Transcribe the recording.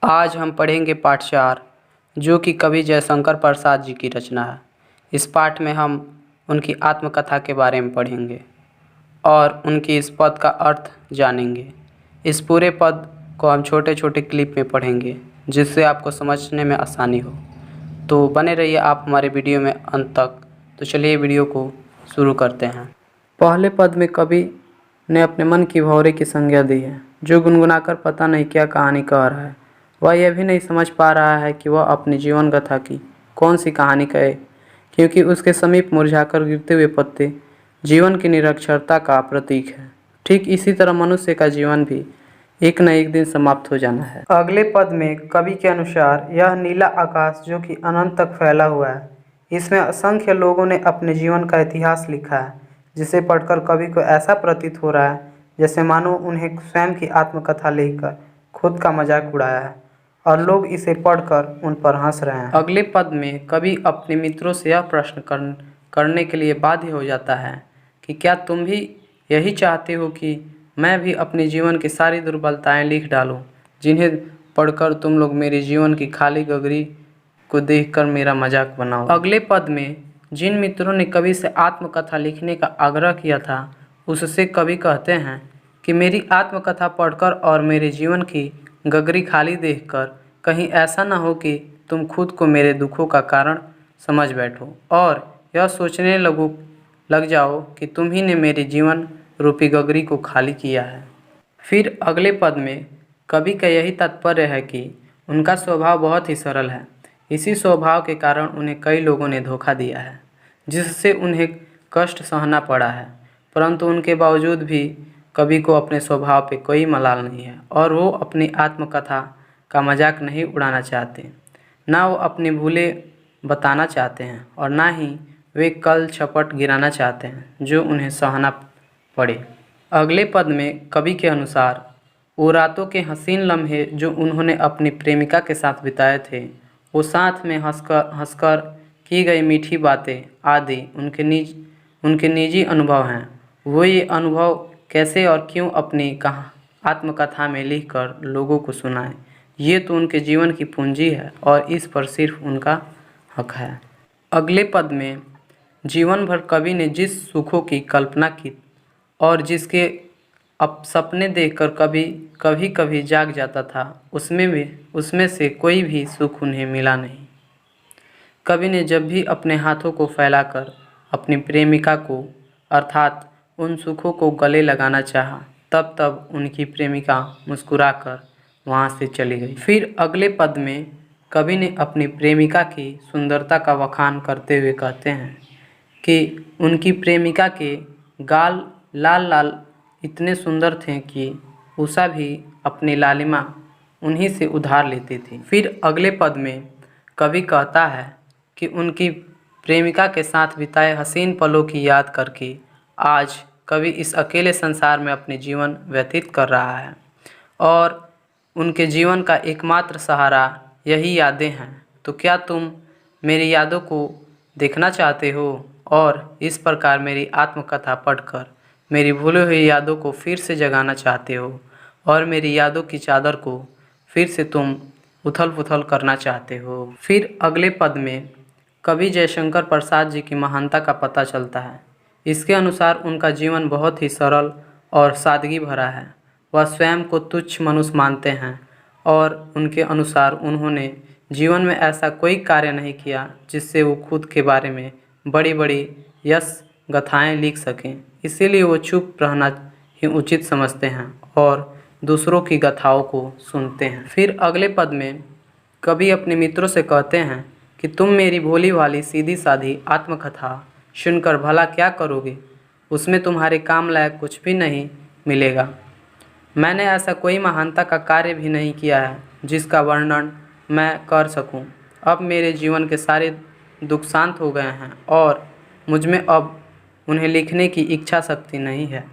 आज हम पढ़ेंगे पाठ 4, जो कि कवि जयशंकर प्रसाद जी की रचना है। इस पाठ में हम उनकी आत्मकथा के बारे में पढ़ेंगे और उनकी इस पद का अर्थ जानेंगे। इस पूरे पद को हम छोटे छोटे क्लिप में पढ़ेंगे, जिससे आपको समझने में आसानी हो। तो बने रहिए आप हमारे वीडियो में अंत तक। तो चलिए वीडियो को शुरू करते हैं। पहले पद में कवि ने अपने मन की भौरे की संज्ञा दी है, जो गुनगुनाकर पता नहीं क्या कहानी कह रहा है। वह यह भी नहीं समझ पा रहा है कि वह अपनी जीवन गाथा की कौन सी कहानी कहे, क्योंकि उसके समीप मुरझाकर गिरते हुए पत्ते जीवन की निरक्षरता का प्रतीक है। ठीक इसी तरह मनुष्य का जीवन भी एक न एक दिन समाप्त हो जाना है। अगले पद में कवि के अनुसार यह नीला आकाश जो कि अनंत तक फैला हुआ है, इसमें असंख्य लोगों ने अपने जीवन का इतिहास लिखा है, जिसे पढ़कर कवि को ऐसा प्रतीत हो रहा है जैसे मानो उन्हें स्वयं की आत्मकथा लिखकर खुद का मजाक उड़ाया है और लोग इसे पढ़कर उन पर हंस रहे हैं। अगले पद में कवि अपने मित्रों से यह प्रश्न करने के लिए बाध्य हो जाता है कि क्या तुम भी यही चाहते हो कि मैं भी अपने जीवन की सारी दुर्बलताएं लिख डालूं, जिन्हें पढ़कर तुम लोग मेरे जीवन की खाली गगरी को देखकर मेरा मजाक बनाओ। अगले पद में जिन मित्रों ने कवि से आत्मकथा लिखने का आग्रह किया था, उससे कवि कहते हैं कि मेरी आत्मकथा पढ़कर और मेरे जीवन की गगरी खाली देखकर कहीं ऐसा ना हो कि तुम खुद को मेरे दुखों का कारण समझ बैठो और यह सोचने लग जाओ कि तुम ही ने मेरे जीवन रूपी गगरी को खाली किया है। फिर अगले पद में कवि का यही तात्पर्य है कि उनका स्वभाव बहुत ही सरल है। इसी स्वभाव के कारण उन्हें कई लोगों ने धोखा दिया है, जिससे उन्हें कष्ट सहना पड़ा है, परंतु उनके बावजूद भी कवि को अपने स्वभाव पे कोई मलाल नहीं है और वो अपनी आत्मकथा का मजाक नहीं उड़ाना चाहते। ना वो अपनी भूलें बताना चाहते हैं और ना ही वे कल छपट गिराना चाहते हैं जो उन्हें सहना पड़े। अगले पद में कवि के अनुसार वो रातों के हसीन लम्हे जो उन्होंने अपनी प्रेमिका के साथ बिताए थे, वो साथ में हंसकर की गई मीठी बातें आदि उनके निजी अनुभव हैं। वो ये अनुभव कैसे और क्यों अपनी आत्मकथा में लिखकर लोगों को सुनाएं, ये तो उनके जीवन की पूंजी है और इस पर सिर्फ उनका हक है। अगले पद में जीवन भर कवि ने जिस सुखों की कल्पना की और जिसके अब सपने देखकर कभी कभी जाग जाता था, उसमें से कोई भी सुख उन्हें मिला नहीं। कवि ने जब भी अपने हाथों को फैलाकर अपनी प्रेमिका को अर्थात उन सुखों को गले लगाना चाहा, तब उनकी प्रेमिका मुस्कुराकर वहाँ से चली गई। फिर अगले पद में कवि ने अपनी प्रेमिका की सुंदरता का बखान करते हुए कहते हैं कि उनकी प्रेमिका के गाल लाल लाल इतने सुंदर थे कि उषा भी अपनी लालिमा उन्हीं से उधार लेती थी। फिर अगले पद में कवि कहता है कि उनकी प्रेमिका के साथ बिताए हसीन पलों की याद करके आज कवि इस अकेले संसार में अपने जीवन व्यतीत कर रहा है और उनके जीवन का एकमात्र सहारा यही यादें हैं। तो क्या तुम मेरी यादों को देखना चाहते हो और इस प्रकार मेरी आत्मकथा पढ़कर मेरी भूली हुई यादों को फिर से जगाना चाहते हो और मेरी यादों की चादर को फिर से तुम उथल पुथल करना चाहते हो। फिर अगले पद में कवि जयशंकर प्रसाद जी की महानता का पता चलता है। इसके अनुसार उनका जीवन बहुत ही सरल और सादगी भरा है। वह स्वयं को तुच्छ मनुष्य मानते हैं और उनके अनुसार उन्होंने जीवन में ऐसा कोई कार्य नहीं किया जिससे वो खुद के बारे में बड़ी बड़ी यश गाथाएँ लिख सकें। इसीलिए वो चुप रहना ही उचित समझते हैं और दूसरों की गाथाओं को सुनते हैं। फिर अगले पद में कवि अपने मित्रों से कहते हैं कि तुम मेरी भोली भाली सीधी साधी आत्मकथा सुनकर भला क्या करोगे, उसमें तुम्हारे काम लायक कुछ भी नहीं मिलेगा। मैंने ऐसा कोई महानता का कार्य भी नहीं किया है जिसका वर्णन मैं कर सकूं। अब मेरे जीवन के सारे दुख शांत हो गए हैं और मुझमें अब उन्हें लिखने की इच्छा शक्ति नहीं है।